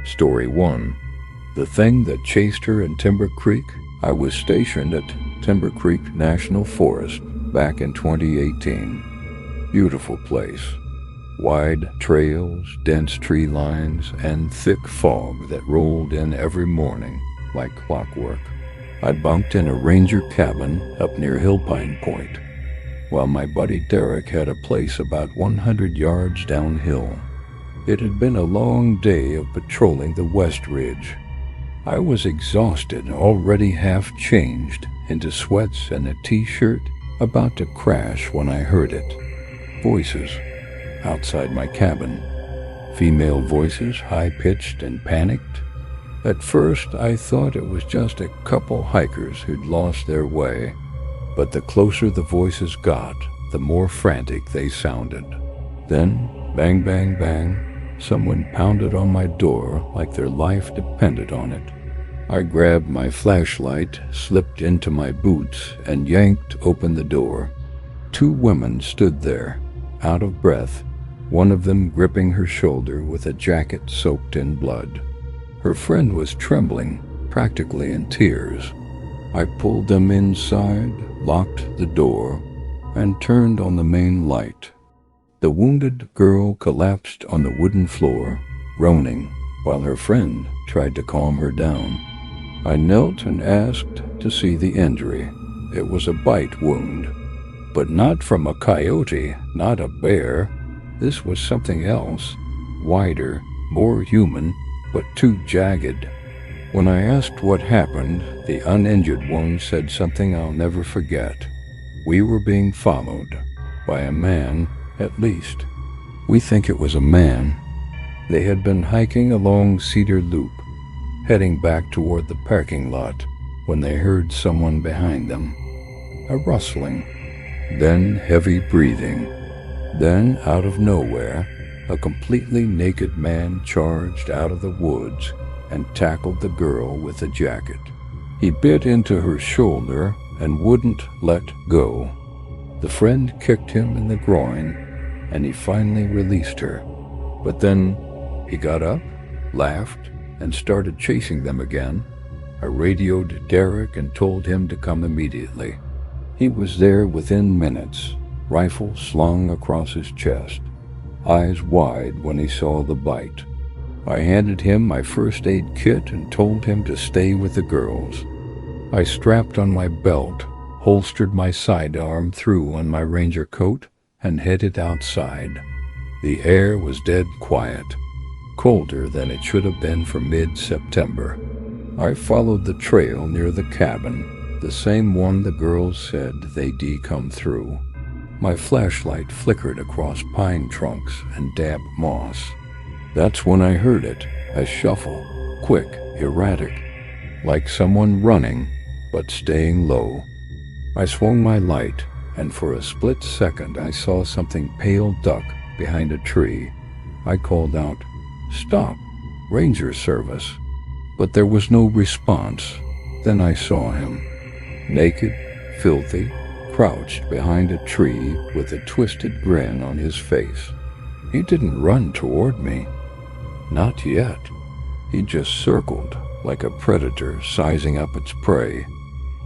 Story 1. The Thing That Chased Her in Timber Creek. I was stationed at Timber Creek National Forest back in 2018. Beautiful place. Wide trails, dense tree lines, and thick fog that rolled in every morning like clockwork. I bunked in a ranger cabin up near Hillpine Point, while my buddy Derek had a place about 100 yards downhill. It had been a long day of patrolling the West Ridge. I was exhausted, already half changed into sweats and a t-shirt, about to crash when I heard it. Voices outside my cabin. Female voices, high-pitched and panicked. At first, I thought it was just a couple hikers who'd lost their way, but the closer the voices got, the more frantic they sounded. Then, bang, bang, bang, someone pounded on my door like their life depended on it. I grabbed my flashlight, slipped into my boots, and yanked open the door. 2 women stood there, out of breath, one of them gripping her shoulder with a jacket soaked in blood. Her friend was trembling, practically in tears. I pulled them inside, locked the door, and turned on the main light. The wounded girl collapsed on the wooden floor, groaning, while her friend tried to calm her down. I knelt and asked to see the injury. It was a bite wound, but not from a coyote, not a bear. This was something else, wider, more human, but too jagged. When I asked what happened, the uninjured one said something I'll never forget. We were being followed by a man, at least. We think it was a man. They had been hiking along Cedar Loop, heading back toward the parking lot, when they heard someone behind them. A rustling, then heavy breathing. Then, out of nowhere, a completely naked man charged out of the woods and tackled the girl with the jacket. He bit into her shoulder and wouldn't let go. The friend kicked him in the groin, and he finally released her. But then he got up, laughed, and started chasing them again. I radioed Derek and told him to come immediately. He was there within minutes, rifle slung across his chest, eyes wide when he saw the bite. I handed him my first aid kit and told him to stay with the girls. I strapped on my belt, holstered my sidearm through on my ranger coat, and headed outside. The air was dead quiet, colder than it should have been for mid-September. I followed the trail near the cabin, the same one the girls said they'd come through. My flashlight flickered across pine trunks and damp moss. That's when I heard it, a shuffle, quick, erratic, like someone running, but staying low. I swung my light, and for a split second I saw something pale duck behind a tree. I called out, "Stop, Ranger Service." But there was no response. Then I saw him, naked, filthy, crouched behind a tree with a twisted grin on his face. He didn't run toward me. Not yet. He just circled, like a predator sizing up its prey.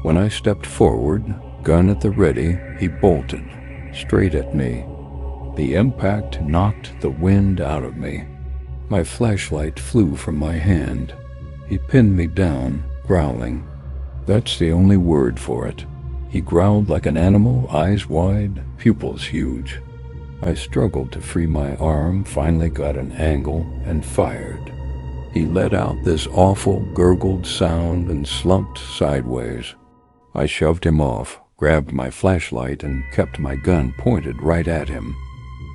When I stepped forward, gun at the ready, he bolted, straight at me. The impact knocked the wind out of me. My flashlight flew from my hand. He pinned me down, growling. That's the only word for it. He growled like an animal, eyes wide, pupils huge. I struggled to free my arm, finally got an angle, and fired. He let out this awful gurgled sound and slumped sideways. I shoved him off, grabbed my flashlight, and kept my gun pointed right at him.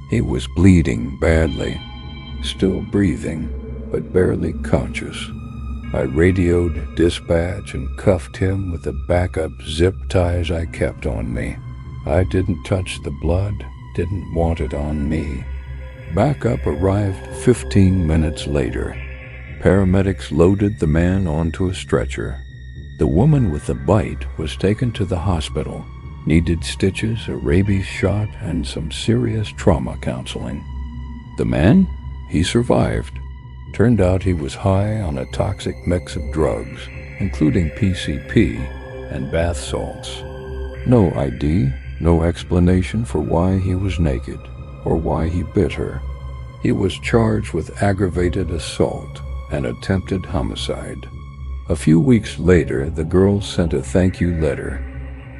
He was bleeding badly, still breathing, but barely conscious. I radioed dispatch and cuffed him with the backup zip ties I kept on me. I didn't touch the blood, didn't want it on me. Backup arrived 15 minutes later. Paramedics loaded the man onto a stretcher. The woman with the bite was taken to the hospital, needed stitches, a rabies shot, and some serious trauma counseling. The man? He survived. Turned out he was high on a toxic mix of drugs, including PCP and bath salts. No ID, no explanation for why he was naked or why he bit her. He was charged with aggravated assault and attempted homicide. A few weeks later, the girl sent a thank you letter.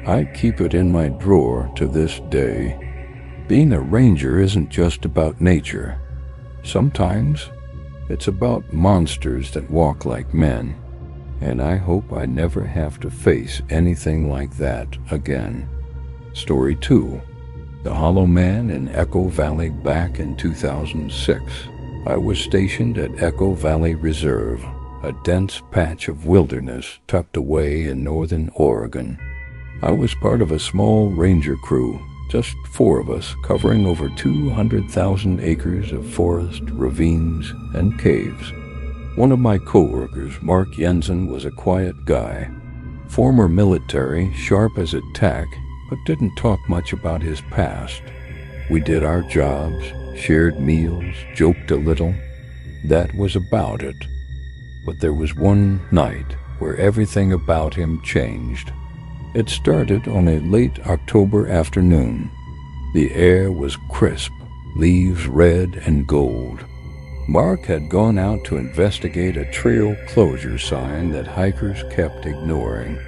I keep it in my drawer to this day. Being a ranger isn't just about nature. Sometimes it's about monsters that walk like men, and I hope I never have to face anything like that again. Story 2. The Hollow Man in Echo Valley. Back in 2006, I was stationed at Echo Valley Reserve, a dense patch of wilderness tucked away in northern Oregon. I was part of a small ranger crew, just 4 of us, covering over 200,000 acres of forest, ravines, and caves. One of my co-workers, Mark Jensen, was a quiet guy. Former military, sharp as a tack, but didn't talk much about his past. We did our jobs, shared meals, joked a little. That was about it. But there was one night where everything about him changed. It started on a late October afternoon. The air was crisp, leaves red and gold. Mark had gone out to investigate a trail closure sign that hikers kept ignoring.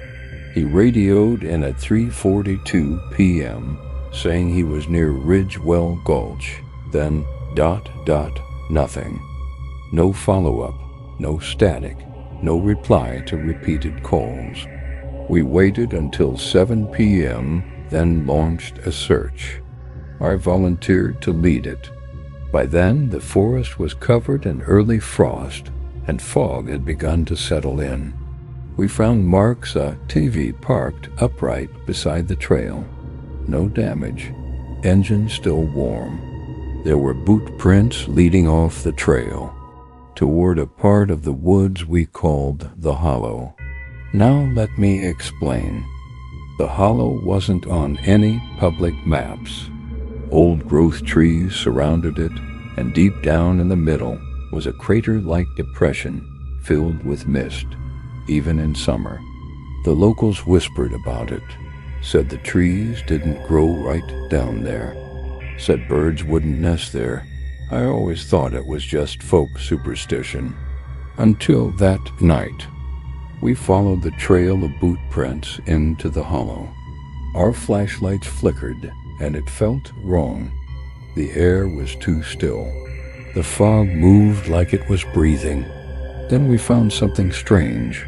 He radioed in at 3:42 p.m., saying he was near Ridgewell Gulch, then ... nothing. No follow-up, no static, no reply to repeated calls. We waited until 7 p.m., then launched a search. I volunteered to lead it. By then, the forest was covered in early frost, and fog had begun to settle in. We found Mark's TV parked upright beside the trail. No damage. Engine still warm. There were boot prints leading off the trail toward a part of the woods we called the Hollow. Now let me explain. The Hollow wasn't on any public maps. Old-growth trees surrounded it, and deep down in the middle was a crater-like depression filled with mist, even in summer. The locals whispered about it, said the trees didn't grow right down there, said birds wouldn't nest there. I always thought it was just folk superstition. Until that night. We followed the trail of boot prints into the Hollow. Our flashlights flickered, and it felt wrong. The air was too still. The fog moved like it was breathing. Then we found something strange.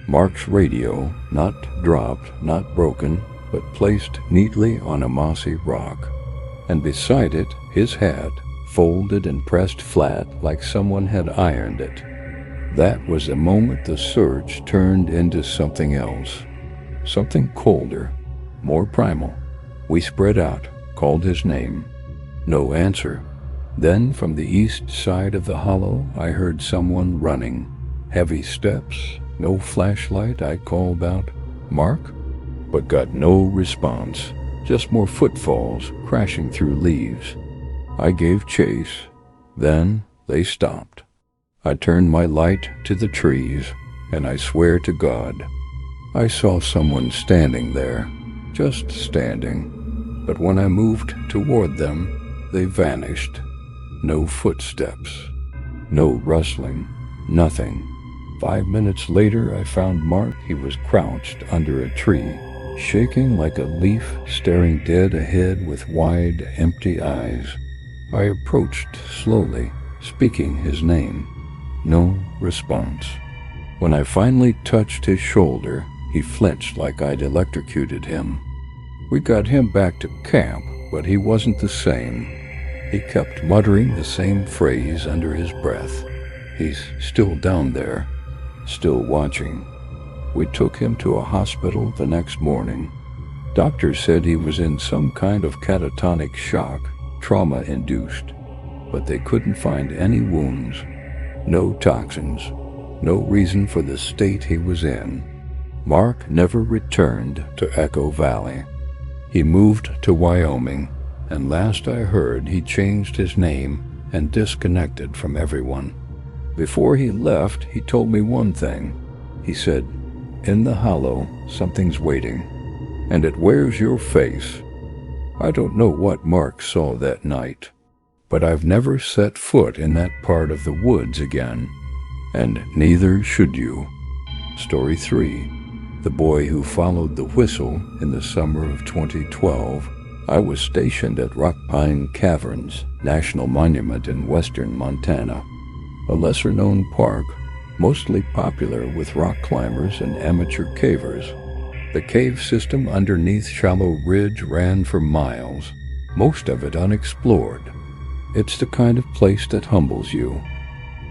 Mark's radio, not dropped, not broken, but placed neatly on a mossy rock. And beside it, his hat, folded and pressed flat like someone had ironed it. That was the moment the search turned into something else. Something colder, more primal. We spread out, called his name. No answer. Then from the east side of the Hollow, I heard someone running. Heavy steps, no flashlight. I called out, "Mark?" but got no response. Just more footfalls crashing through leaves. I gave chase. Then they stopped. I turned my light to the trees, and I swear to God, I saw someone standing there, just standing. But when I moved toward them, they vanished. No footsteps, no rustling, nothing. 5 minutes later, I found Mark. He was crouched under a tree, shaking like a leaf, staring dead ahead with wide, empty eyes. I approached slowly, speaking his name. No response. When I finally touched his shoulder, he flinched like I'd electrocuted him. We got him back to camp, but he wasn't the same. He kept muttering the same phrase under his breath. He's still down there, still watching. We took him to a hospital the next morning. Doctors said he was in some kind of catatonic shock, trauma-induced, but they couldn't find any wounds. No toxins, no reason for the state he was in. Mark never returned to Echo Valley. He moved to Wyoming, and last I heard he changed his name and disconnected from everyone. Before he left, he told me one thing. He said, "In the hollow, something's waiting, and it wears your face." I don't know what Mark saw that night, but I've never set foot in that part of the woods again, and neither should you. Story 3. The boy who followed the whistle in the summer of 2012. I was stationed at Horrifying Caverns National Monument in western Montana, a lesser-known park, mostly popular with rock climbers and amateur cavers. The cave system underneath Shallow Ridge ran for miles, most of it unexplored. It's the kind of place that humbles you.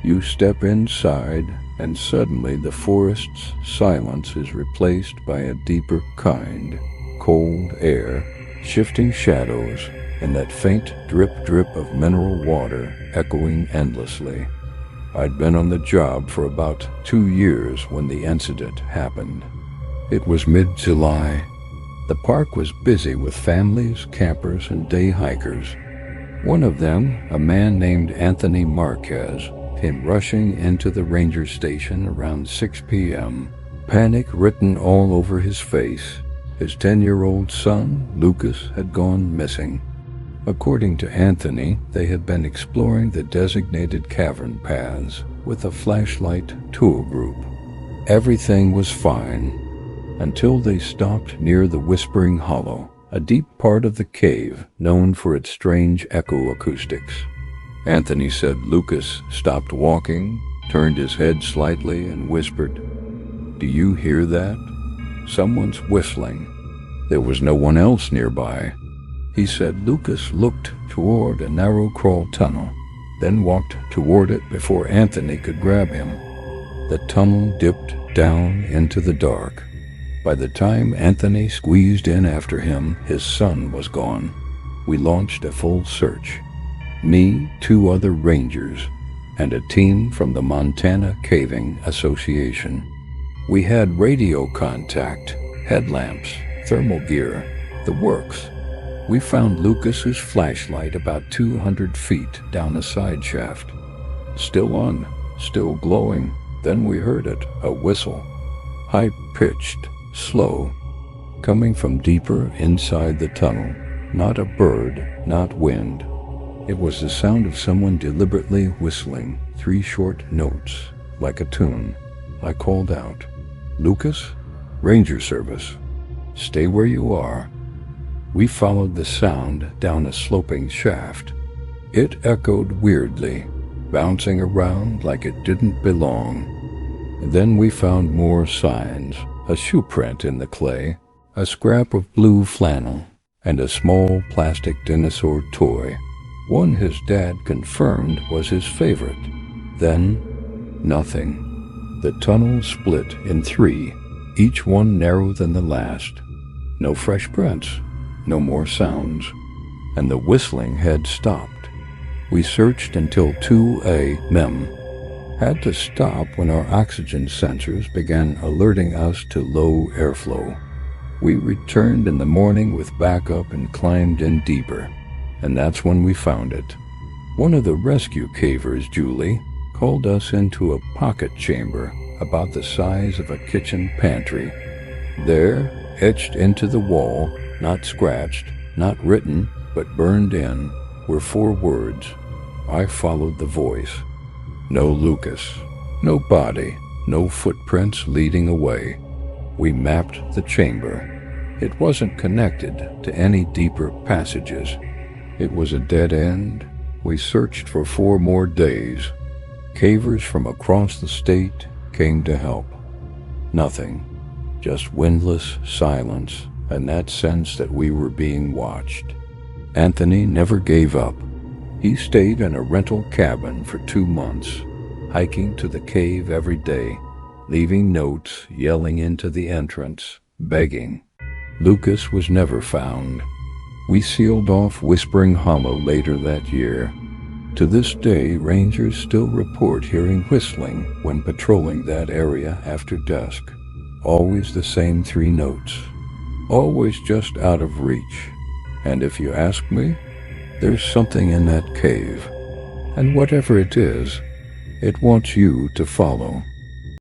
You step inside, and suddenly the forest's silence is replaced by a deeper kind, cold air, shifting shadows, and that faint drip-drip of mineral water echoing endlessly. I'd been on the job for about 2 years when the incident happened. It was mid-July. The park was busy with families, campers, and day hikers. One of them, a man named Anthony Marquez, came rushing into the ranger station around 6 p.m., panic written all over his face. His 10-year-old son, Lucas, had gone missing. According to Anthony, they had been exploring the designated cavern paths with a flashlight tour group. Everything was fine until they stopped near the Whispering Hollow, a deep part of the cave known for its strange echo acoustics. Anthony said Lucas stopped walking, turned his head slightly, and whispered, "Do you hear that? Someone's whistling." There was no one else nearby. He said Lucas looked toward a narrow crawl tunnel, then walked toward it before Anthony could grab him. The tunnel dipped down into the dark. By the time Anthony squeezed in after him, his son was gone. We launched a full search. Me, 2 other rangers, and a team from the Montana Caving Association. We had radio contact, headlamps, thermal gear, the works. We found Lucas's flashlight about 200 feet down a side shaft. Still on, still glowing. Then we heard it, a whistle. High-pitched, slow, coming from deeper inside the tunnel. Not a bird, not wind. It was the sound of someone deliberately whistling 3 short notes, like a tune. I called out, "Lucas? Ranger Service. Stay where you are." We followed the sound down a sloping shaft. It echoed weirdly, bouncing around like it didn't belong. And then we found more signs, a shoe print in the clay, a scrap of blue flannel, and a small plastic dinosaur toy, one his dad confirmed was his favorite. Then, nothing. The tunnel split in 3, each one narrower than the last. No fresh prints, no more sounds, and the whistling had stopped. We searched until 2 a.m. Had to stop when our oxygen sensors began alerting us to low airflow. We returned in the morning with backup and climbed in deeper, and that's when we found it. One of the rescue cavers, Julie, called us into a pocket chamber about the size of a kitchen pantry. There, etched into the wall, not scratched, not written, but burned in, were 4 words. I followed the voice. No Lucas, no body, no footprints leading away. We mapped the chamber. It wasn't connected to any deeper passages. It was a dead end. We searched for 4 more days. Cavers from across the state came to help. Nothing, just windless silence and that sense that we were being watched. Anthony never gave up. He stayed in a rental cabin for 2 months, hiking to the cave every day, leaving notes, yelling into the entrance, begging. Lucas was never found. We sealed off Whispering Hollow later that year. To this day, rangers still report hearing whistling when patrolling that area after dusk. Always the same 3 notes. Always just out of reach. And if you ask me, there's something in that cave. And whatever it is, It wants you to follow.